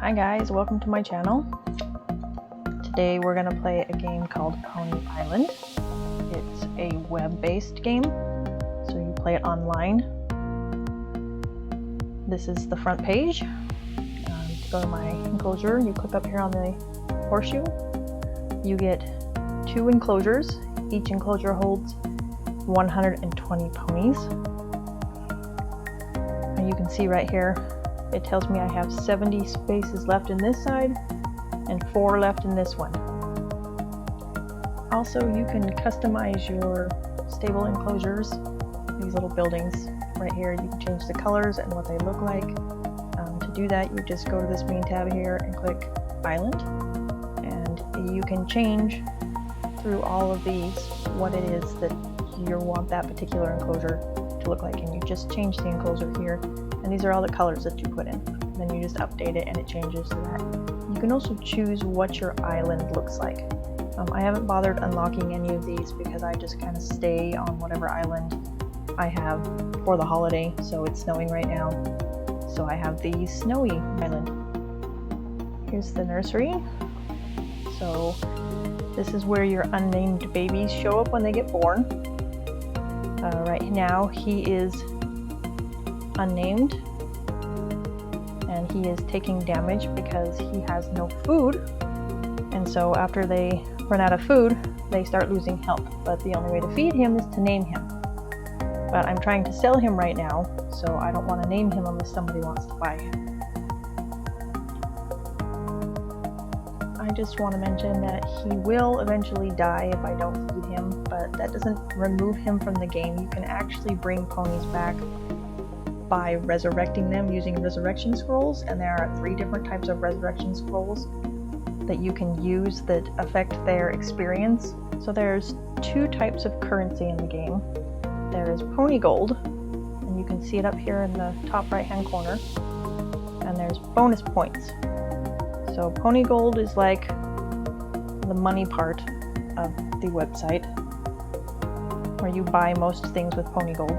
Hi guys, welcome to my channel. Today we're going to play a game called Pony Island. It's a web-based game, so you play it online. This is the front page. To go to my enclosure, you click up here on the horseshoe. You get 2 enclosures. Each enclosure holds 120 ponies. And you can see right here, it tells me I have 70 spaces left in this side and 4 left in this one. Also, you can customize your stable enclosures, these little buildings right here. You can change the colors and what they look like. To do that, you just go to this main tab here and click Island, and you can change through all of these what it is that you want that particular enclosure to look like, and you just change the enclosure here. And these are all the colors that you put in. Then you just update it and it changes to that. You can also choose what your island looks like. I haven't bothered unlocking any of these because I just kind of stay on whatever island I have for the holiday. So it's snowing right now, so I have the snowy island. Here's the nursery. So this is where your unnamed babies show up when they get born. Right now he is unnamed, and he is taking damage because he has no food, and so after they run out of food they start losing health, but the only way to feed him is to name him. But I'm trying to sell him right now, so I don't want to name him unless somebody wants to buy him. I just want to mention that he will eventually die if I don't feed him, but that doesn't remove him from the game. You can actually bring ponies back by resurrecting them using resurrection scrolls, and there are 3 different types of resurrection scrolls that you can use that affect their experience. So there's 2 types of currency in the game. There is pony gold, and you can see it up here in the top right hand corner, and there's bonus points. So pony gold is like the money part of the website, where you buy most things with pony gold.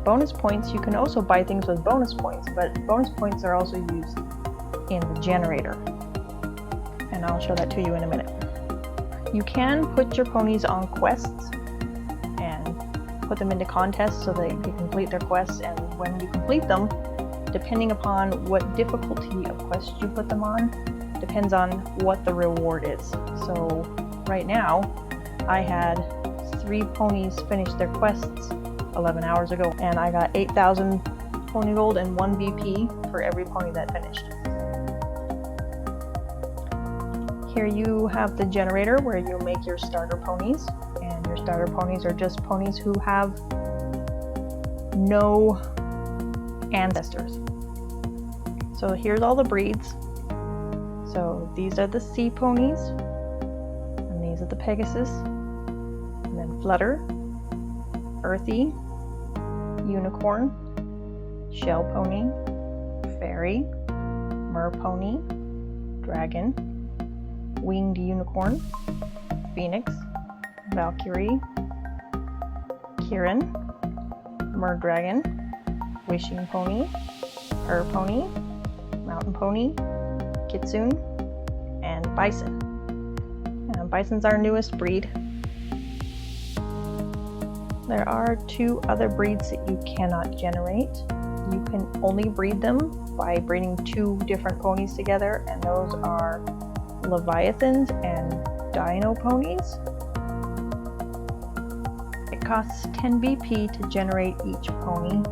Bonus points, you can also buy things with bonus points, but bonus points are also used in the generator, and I'll show that to you in a minute. You can put your ponies on quests and put them into contests so they can complete their quests, and when you complete them, depending upon what difficulty of quest you put them on, depends on what the reward is. So right now I had 3 ponies finish their quests 11 hours ago, and I got 8,000 pony gold and 1 BP for every pony that finished. Here you have the generator where you make your starter ponies, and your starter ponies are just ponies who have no ancestors. So here's all the breeds. So these are the sea ponies, and these are the Pegasus, and then Flutter, Earthy, Unicorn, Shell Pony, Fairy, Mer Pony, Dragon, Winged Unicorn, Phoenix, Valkyrie, Kirin, Mer Dragon, Wishing Pony, Her Pony, Mountain Pony, Kitsune, and Bison. Bison's our newest breed. There are 2 other breeds that you cannot generate. You can only breed them by breeding 2 different ponies together, and those are Leviathans and Dino ponies. It costs 10 BP to generate each pony.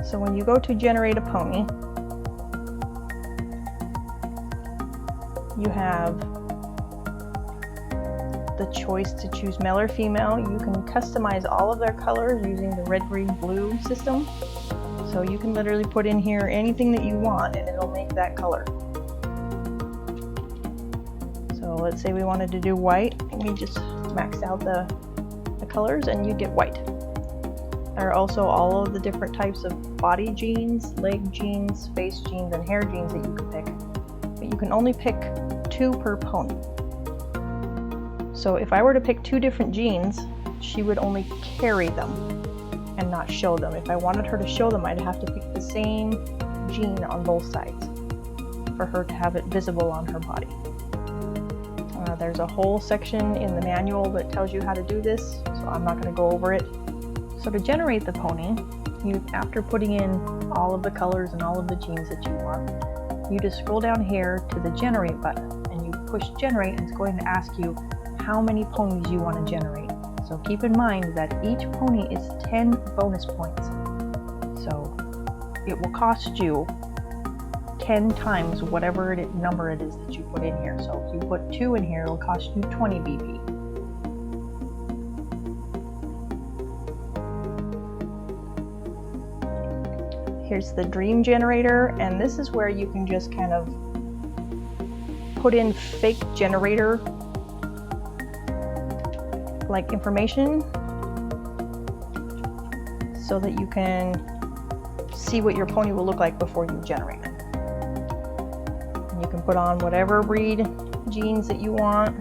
So when you go to generate a pony, you have the choice to choose male or female. You can customize all of their colors using the red, green, blue system. So you can literally put in here anything that you want and it'll make that color. So let's say we wanted to do white, and we just max out the colors and you get white. There are also all of the different types of body genes, leg genes, face genes, and hair genes that you can pick. But you can only pick 2 per pony. So if I were to pick 2 different genes, she would only carry them and not show them. If I wanted her to show them, I'd have to pick the same gene on both sides for her to have it visible on her body. There's a whole section in the manual that tells you how to do this, so I'm not going to go over it. So to generate the pony, after putting in all of the colors and all of the genes that you want, you just scroll down here to the generate button and you push generate, and it's going to ask you how many ponies you want to generate. So keep in mind that each pony is 10 bonus points. So it will cost you 10 times whatever number it is that you put in here. So if you put 2 in here, it'll cost you 20 BP. Here's the dream generator, and this is where you can just kind of put in fake generator like information so that you can see what your pony will look like before you generate it. And you can put on whatever breed genes that you want.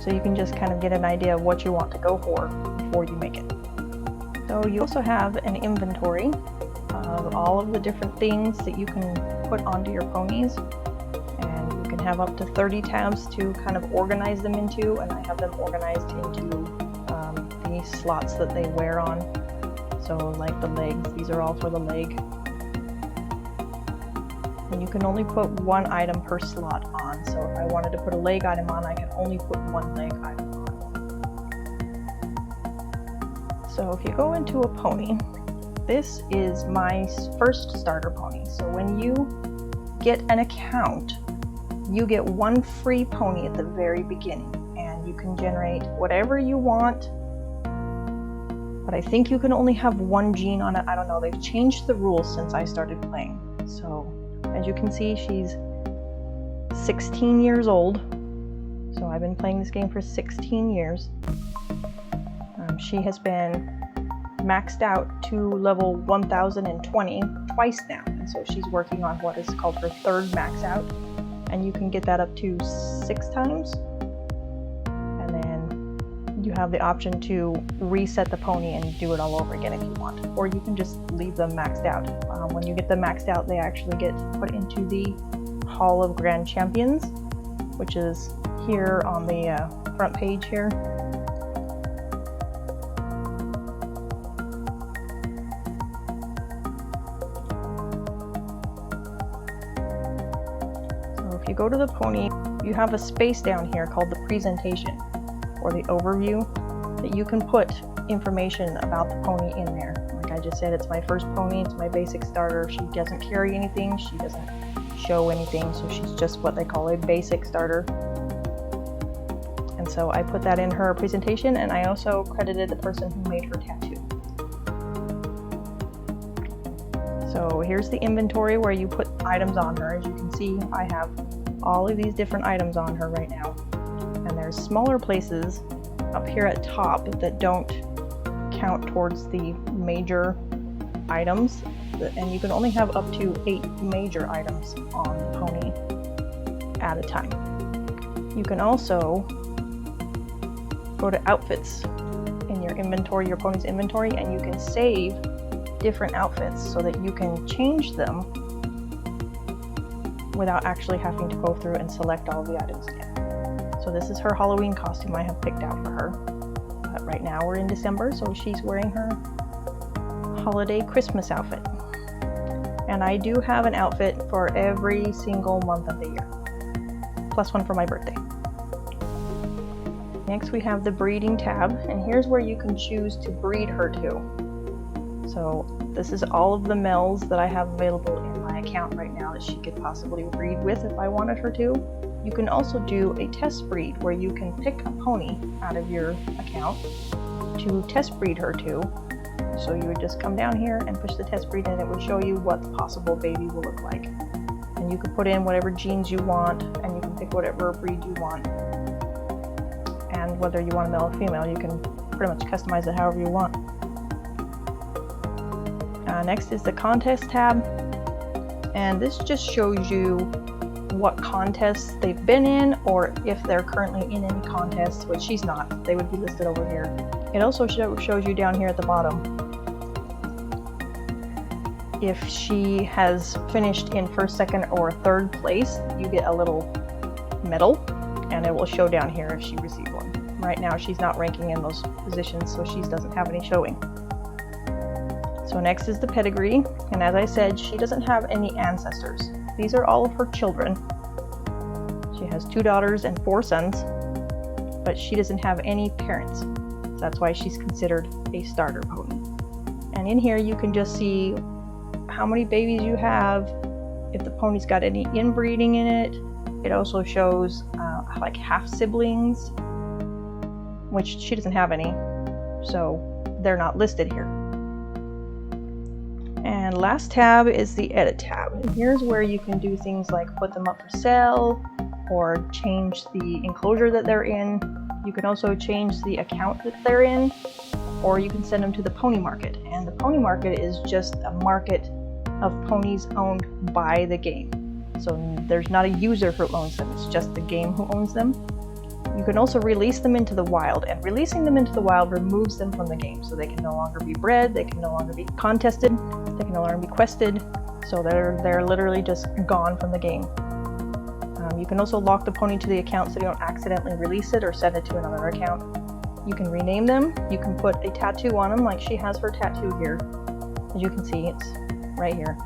So you can just kind of get an idea of what you want to go for before you make it. So you also have an inventory of all of the different things that you can put onto your ponies, and you can have up to 30 tabs to kind of organize them into, and I have them organized into the slots that they wear on. So like the legs, these are all for the leg. And you can only put one item per slot on, so if I wanted to put a leg item on, I can only put one leg item on. So if you go into a pony, this is my first starter pony. So when you get an account, you get one free pony at the very beginning, and you can generate whatever you want, but I think you can only have one gene on it. I don't know, they've changed the rules since I started playing. So as you can see, she's 16 years old. So I've been playing this game for 16 years. She has been maxed out to level 1020 twice now, and so she's working on what is called her third max out, and you can get that up to 6 times. And then you have the option to reset the pony and do it all over again if you want, or you can just leave them maxed out. When you get them maxed out, they actually get put into the Hall of Grand Champions, which is here on the front page here. If you go to the pony, you have a space down here called the presentation or the overview that you can put information about the pony in there. Like I just said, it's my first pony, it's my basic starter. She doesn't carry anything, she doesn't show anything, so she's just what they call a basic starter. And so I put that in her presentation, and I also credited the person who made her tattoo. So here's the inventory where you put items on her. As you can see, I have all of these different items on her right now. And there's smaller places up here at top that don't count towards the major items. And you can only have up to 8 major items on the pony at a time. You can also go to outfits in your inventory, your pony's inventory, and you can save different outfits so that you can change them without actually having to go through and select all the items again. So this is her Halloween costume I have picked out for her. But right now we're in December, so she's wearing her holiday Christmas outfit. And I do have an outfit for every single month of the year, plus one for my birthday. Next we have the breeding tab, and here's where you can choose to breed her to. So this is all of the males that I have available in my account right now that she could possibly breed with if I wanted her to. You can also do a test breed where you can pick a pony out of your account to test breed her to. So you would just come down here and push the test breed, and it would show you what the possible baby will look like. And you can put in whatever genes you want, and you can pick whatever breed you want. And whether you want a male or female, you can pretty much customize it however you want. Next is the contest tab, and this just shows you what contests they've been in, or if they're currently in any contests, which she's not. They would be listed over here. It also shows you down here at the bottom if she has finished in first, second, or third place. You get a little medal, and it will show down here if she received one. Right now she's not ranking in those positions, so she doesn't have any showing. So next is the pedigree, and as I said, she doesn't have any ancestors. These are all of her children. She has 2 daughters and 4 sons, but she doesn't have any parents. So that's why she's considered a starter pony. And in here you can just see how many babies you have, if the pony's got any inbreeding in it. It also shows like half siblings, which she doesn't have any, so they're not listed here. And last tab is the edit tab. And here's where you can do things like put them up for sale or change the enclosure that they're in. You can also change the account that they're in, or you can send them to the pony market. And the pony market is just a market of ponies owned by the game. So there's not a user who owns them, it's just the game who owns them. You can also release them into the wild, and releasing them into the wild removes them from the game. So they can no longer be bred, they can no longer be contested, they can no longer be quested. So they're literally just gone from the game. You can also lock the pony to the account so you don't accidentally release it or send it to another account. You can rename them, you can put a tattoo on them, like she has her tattoo here. As you can see, it's right here.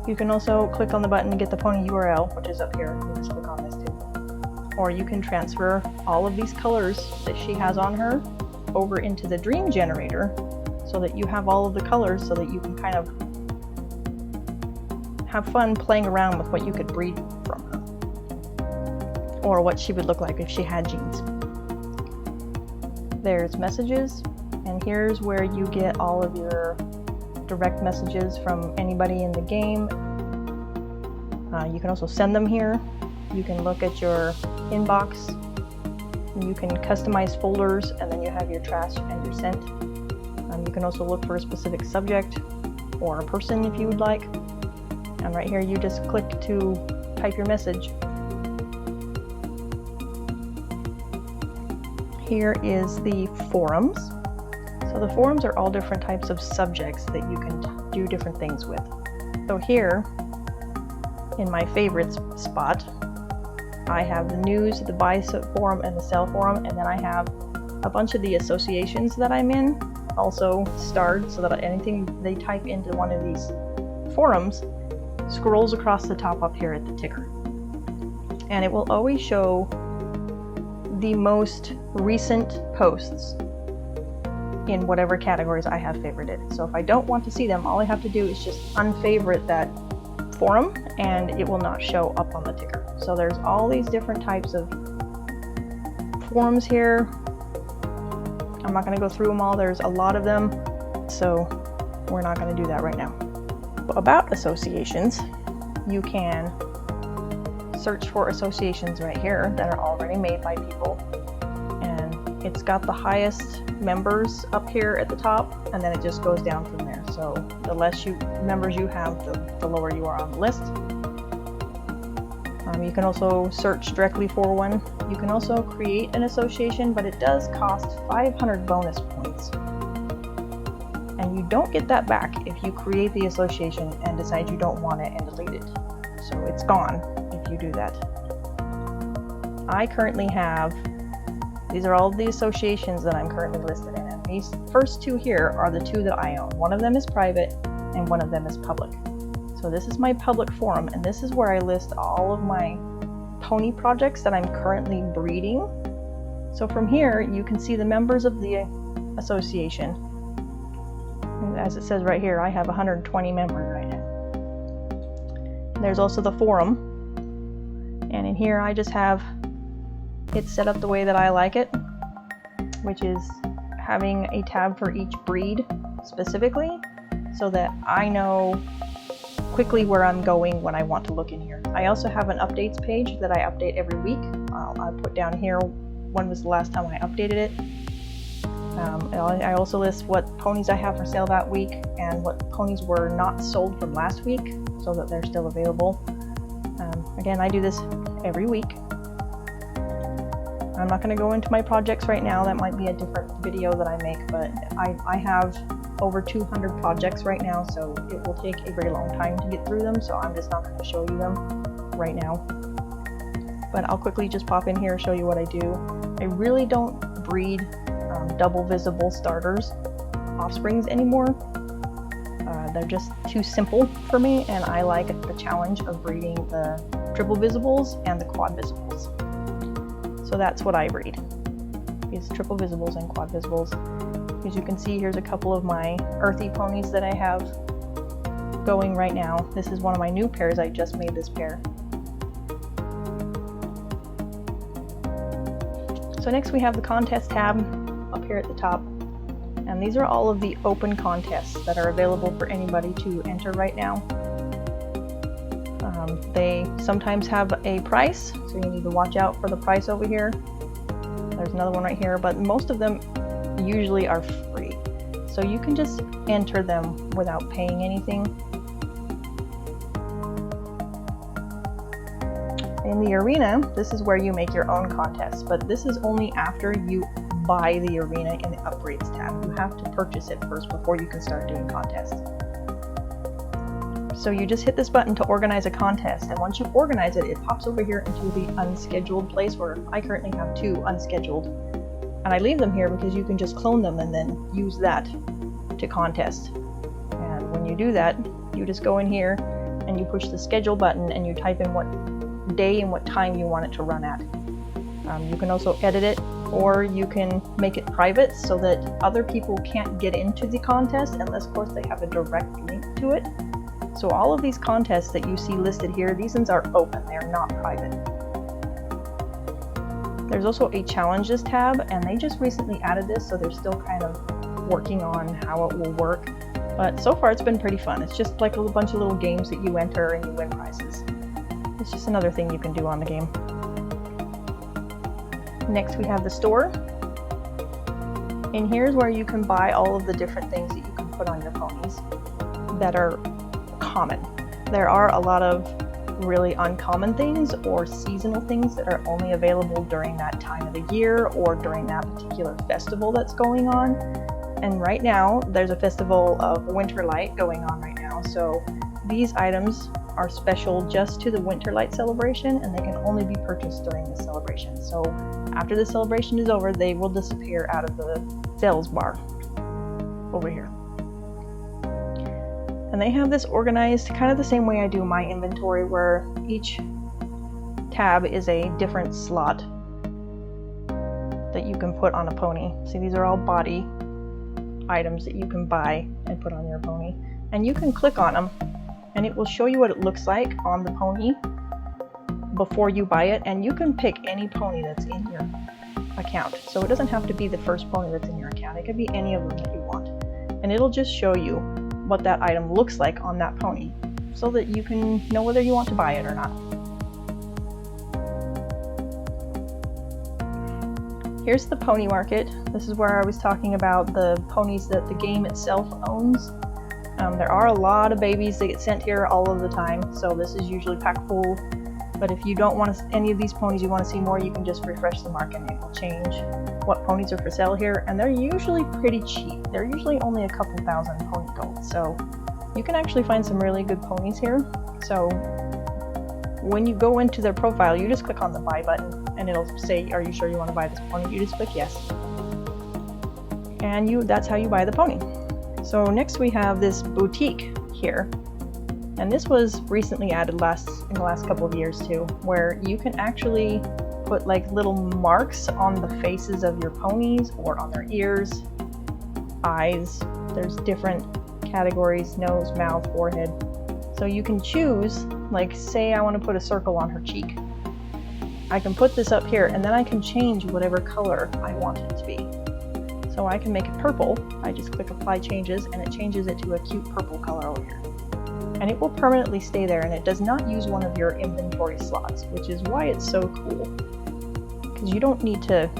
You can also click on the button to get the pony URL, which is up here. You just click on this too. Or you can transfer all of these colors that she has on her over into the dream generator so that you have all of the colors, so that you can kind of have fun playing around with what you could breed from her, or what she would look like if she had genes. There's messages, and here's where you get all of your direct messages from anybody in the game. You can also send them here. You can look at your inbox. You can customize folders, and then you have your trash and your sent. You can also look for a specific subject or a person if you would like. And right here you just click to type your message. Here is the forums. So the forums are all different types of subjects that you can do different things with. So here, in my favorites spot, I have the news, the buy forum, and the sell forum, and then I have a bunch of the associations that I'm in, also starred, so that anything they type into one of these forums scrolls across the top up here at the ticker. And it will always show the most recent posts in whatever categories I have favorited. So if I don't want to see them, all I have to do is just unfavorite that forum, and it will not show up on the ticker. So there's all these different types of forums here. I'm not going to go through them all, there's a lot of them, so we're not going to do that right now. About associations, you can search for associations right here that are already made by people, and it's got the highest members up here at the top, and then it just goes down from there. So the less members you have, the lower you are on the list. You can also search directly for one. You can also create an association, but it does cost 500 bonus points. And you don't get that back if you create the association and decide you don't want it and delete it. So it's gone if you do that. I currently have, these are all the associations that I'm currently listed in. And these first two here are the two that I own. One of them is private and one of them is public. So this is my public forum, and this is where I list all of my pony projects that I'm currently breeding. So from here, you can see the members of the association. And as it says right here, I have 120 members right now. There's also the forum. And in here, I just have it set up the way that I like it, which is having a tab for each breed specifically, so that I know quickly where I'm going when I want to look in here. I also have an updates page that I update every week. I'll put down here when was the last time I updated it. I also list what ponies I have for sale that week and what ponies were not sold from last week so that they're still available. Again, I do this every week. I'm not going to go into my projects right now. That might be a different video that I make, but I have over 200 projects right now, so it will take a very long time to get through them, so I'm just not going to show you them right now. But I'll quickly just pop in here and show you what I do. I really don't breed double visible starters offsprings anymore. They're just too simple for me, and I like the challenge of breeding the triple visibles and the quad visibles. So that's what I breed, is triple visibles and quad visibles. As you can see, here's a couple of my earthy ponies that I have going right now. This is one of my new pairs. I just made this pair. So next we have the contest tab up here at the top. And these are all of the open contests that are available for anybody to enter right now. They sometimes have a price, so you need to watch out for the price over here. There's another one right here, but most of them usually are free. So you can just enter them without paying anything. In the arena, this is where you make your own contests, but this is only after you buy the arena in the upgrades tab. You have to purchase it first before you can start doing contests. So you just hit this button to organize a contest, and once you organize it, it pops over here into the unscheduled place, where I currently have 2 unscheduled. And I leave them here because you can just clone them and then use that to contest. And when you do that, you just go in here and you push the schedule button and you type in what day and what time you want it to run at. You can also edit it, or you can make it private so that other people can't get into the contest unless, of course, they have a direct link to it. So all of these contests that you see listed here, these ones are open, they're not private. There's also a challenges tab, and they just recently added this, so they're still kind of working on how it will work. But so far it's been pretty fun. It's just like a bunch of little games that you enter and you win prizes. It's just another thing you can do on the game. Next we have the store. And here's where you can buy all of the different things that you can put on your ponies that are common. There are a lot of really uncommon things or seasonal things that are only available during that time of the year or during that particular festival that's going on. And right now there's a festival of Winter Light going on right now, so these items are special just to the Winter Light celebration, and they can only be purchased during the celebration. So after the celebration is over, they will disappear out of the sales bar over here. And they have this organized kind of the same way I do my inventory, where each tab is a different slot that you can put on a pony. See, these are all body items that you can buy and put on your pony. And you can click on them, and it will show you what it looks like on the pony before you buy it. And you can pick any pony that's in your account. So it doesn't have to be the first pony that's in your account. It could be any of them that you want. And it'll just show you what that item looks like on that pony, so that you can know whether you want to buy it or not. Here's the pony market. This is where I was talking about the ponies that the game itself owns. There are a lot of babies that get sent here all of the time, so this is usually packed full. But if you don't want any of these ponies, you want to see more, you can just refresh the market and it will change what ponies are for sale here. And they're usually pretty cheap. They're usually only a couple thousand pony gold, so you can actually find some really good ponies here. So when you go into their profile, you just click on the buy button and it'll say, are you sure you want to buy this pony? You just click yes, and that's how you buy the pony. So next we have this boutique here, and this was recently added in the last couple of years too, where you can actually put like little marks on the faces of your ponies or on their ears, eyes. There's different categories: nose, mouth, forehead. So you can choose, like say I want to put a circle on her cheek. I can put this up here, and then I can change whatever color I want it to be. So I can make it purple. I just click apply changes, and it changes it to a cute purple color over here. And it will permanently stay there, and it does not use one of your inventory slots, which is why it's so cool. Because you don't need to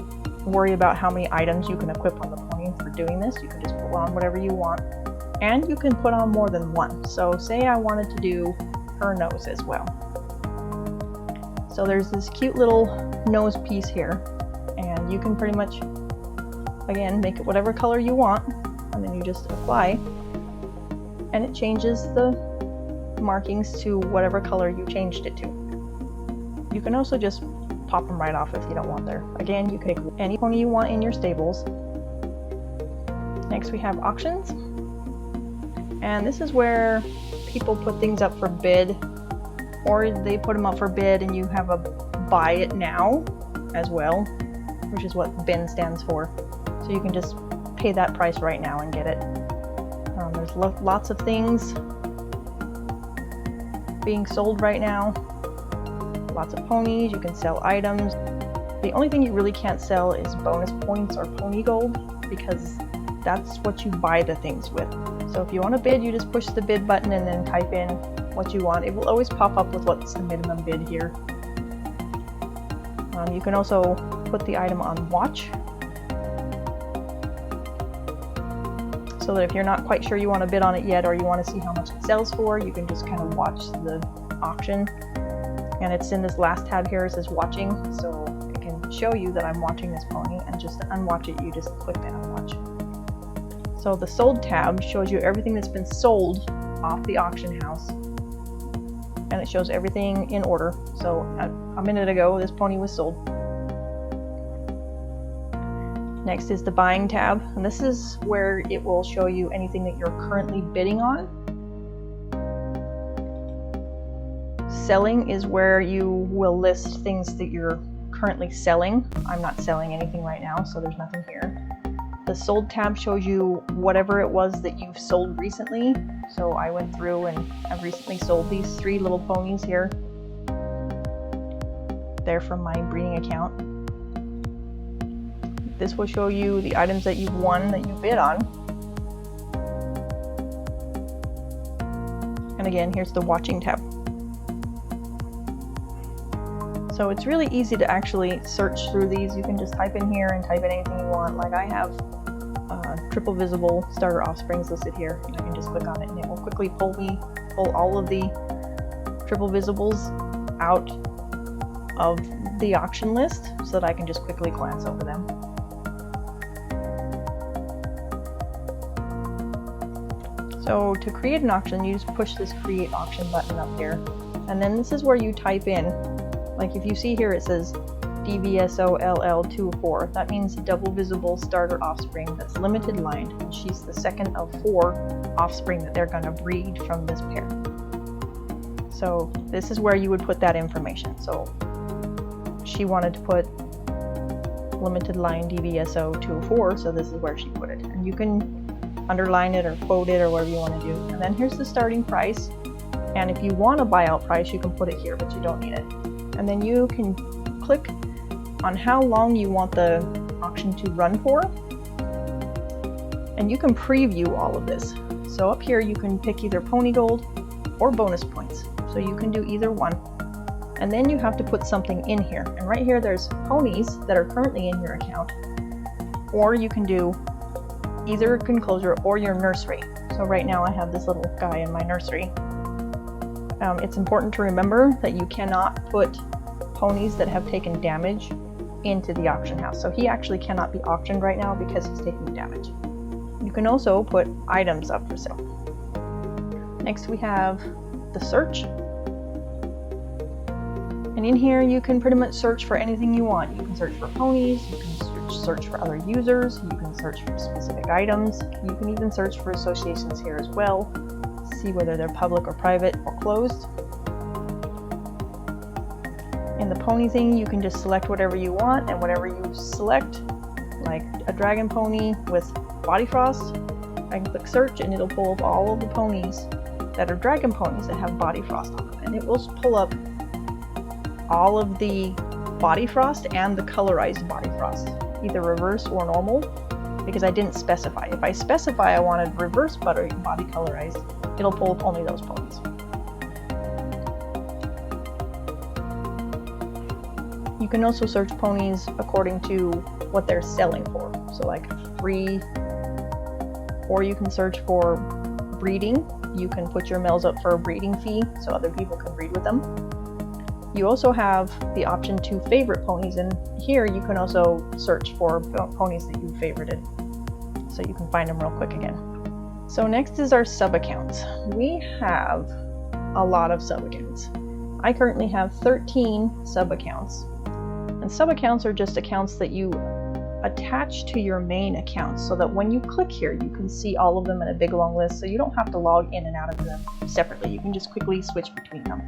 worry about how many items you can equip on the pony. for doing this. You can just put on whatever you want, and you can put on more than one. So say I wanted to do her nose as well. So there's this cute little nose piece here, and you can pretty much, again, make it whatever color you want, and then you just apply, and it changes the markings to whatever color you changed it to. You can also just pop them right off if you don't want there. Again, you can pick any pony you want in your stables. Next we have auctions, and this is where people put things up for bid, or they put them up for bid and you have a buy it now as well, which is what bin stands for. So you can just pay that price right now and get it. There's lots of things being sold right now. Lots of ponies, you can sell items. The only thing you really can't sell is bonus points or pony gold, because that's what you buy the things with. So if you want to bid, you just push the bid button and then type in what you want. It will always pop up with what's the minimum bid here. You can also put the item on watch, so that if you're not quite sure you want to bid on it yet, or you want to see how much it sells for, you can just kind of watch the auction. And it's in this last tab here, it says watching, so it can show you that I'm watching this pony, and just to unwatch it, you just click the unwatch. So the sold tab shows you everything that's been sold off the auction house, and it shows everything in order. So a minute ago, this pony was sold. Next is the buying tab, and this is where it will show you anything that you're currently bidding on. Selling is where you will list things that you're currently selling. I'm not selling anything right now, so there's nothing here. The sold tab shows you whatever it was that you've sold recently. So I went through and I've recently sold these 3 little ponies here. They're from my breeding account. This will show you the items that you've won that you bid on. And again, here's the watching tab. So it's really easy to actually search through these. You can just type in here and type in anything you want. Like I have triple visible starter offsprings listed here. I can just click on it and it will quickly pull all of the triple visibles out of the auction list, so that I can just quickly glance over them. So to create an auction, you just push this create auction button up here, and then this is where you type in. Like if you see here, it says DVSOLL24. That means double visible starter offspring that's limited lined, and she's the second of 4 offspring that they're going to breed from this pair. So this is where you would put that information. So she wanted to put limited line DVSO24, so this is where she put it. And you can underline it or quote it or whatever you want to do. And then here's the starting price. And if you want a buyout price, you can put it here, but you don't need it. And then you can click on how long you want the auction to run for, and you can preview all of this. So up here you can pick either pony gold or bonus points, so you can do either one. And then you have to put something in here, and right here there's ponies that are currently in your account, or you can do either a enclosure or your nursery. So right now I have this little guy in my nursery. It's important to remember that you cannot put ponies that have taken damage into the auction house. So he actually cannot be auctioned right now because he's taking damage. You can also put items up for sale. Next we have the search. And in here you can pretty much search for anything you want. You can search for ponies, you can search for other users, you can search for specific items, you can even search for associations here as well. See whether they're public or private or closed. In the pony thing, you can just select whatever you want, and whatever you select, like a dragon pony with body frost, I can click search and it'll pull up all of the ponies that are dragon ponies that have body frost on them. And it will pull up all of the body frost and the colorized body frost, either reverse or normal, because I didn't specify. If I specify I wanted reverse body colorized, it'll pull up only those ponies. You can also search ponies according to what they're selling for. So like free, or you can search for breeding. You can put your males up for a breeding fee so other people can breed with them. You also have the option to favorite ponies, and here you can also search for ponies that you favorited, so you can find them real quick again. So next is our sub accounts. We have a lot of sub accounts. I currently have 13 sub accounts, and sub accounts are just accounts that you attach to your main account, so that when you click here you can see all of them in a big long list, so you don't have to log in and out of them separately. You can just quickly switch between them.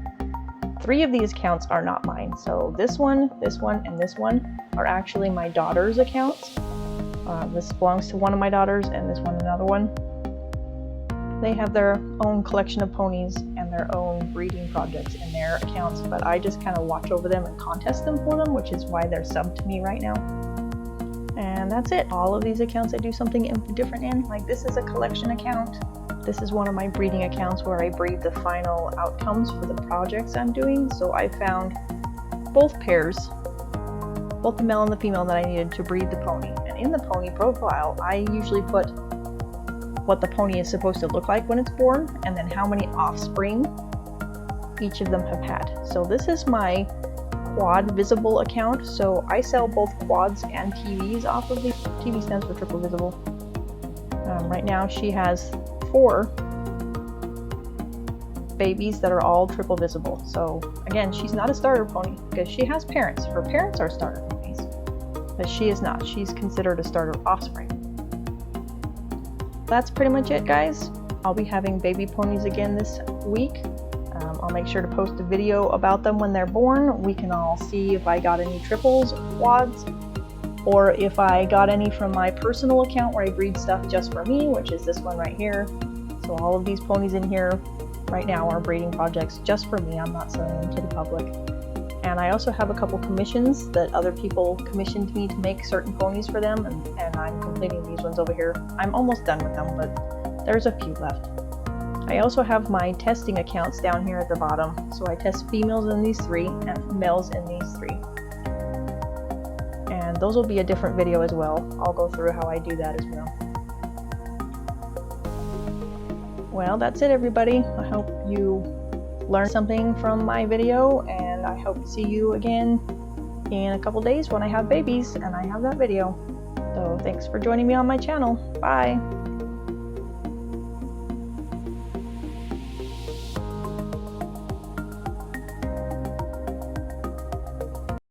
3 of these accounts are not mine, so this one, and this one are actually my daughter's accounts. This belongs to one of my daughters, and this one another one. They have their own collection of ponies and their own breeding projects in their accounts, but I just kind of watch over them and contest them for them, which is why they're subbed to me right now. And that's it. All of these accounts I do something different in. Like this is a collection account. This is one of my breeding accounts where I breed the final outcomes for the projects I'm doing. So I found both pairs, both the male and the female that I needed to breed the pony. And in the pony profile, I usually put what the pony is supposed to look like when it's born, and then how many offspring each of them have had. So this is my quad visible account. So I sell both quads and TVs off of these. TV stands for triple visible. Right now she has 4 babies that are all triple visible. So again, she's not a starter pony because she has parents. Her parents are starter ponies, but she is not. She's considered a starter offspring. That's pretty much it, guys. I'll be having baby ponies again this week. I'll make sure to post a video about them when they're born. We can all see if I got any triples or quads, or if I got any from my personal account where I breed stuff just for me, which is this one right here. So all of these ponies in here right now are breeding projects just for me. I'm not selling them to the public. And I also have a couple commissions that other people commissioned me to make certain ponies for them, and I'm completing these ones over here. I'm almost done with them, but there's a few left. I also have my testing accounts down here at the bottom. So I test females in these 3 and males in these 3. And those will be a different video as well. I'll go through how I do that as well. Well, that's it, everybody. I hope you learned something from my video, and I hope to see you again in a couple days when I have babies and I have that video. So thanks for joining me on my channel. Bye!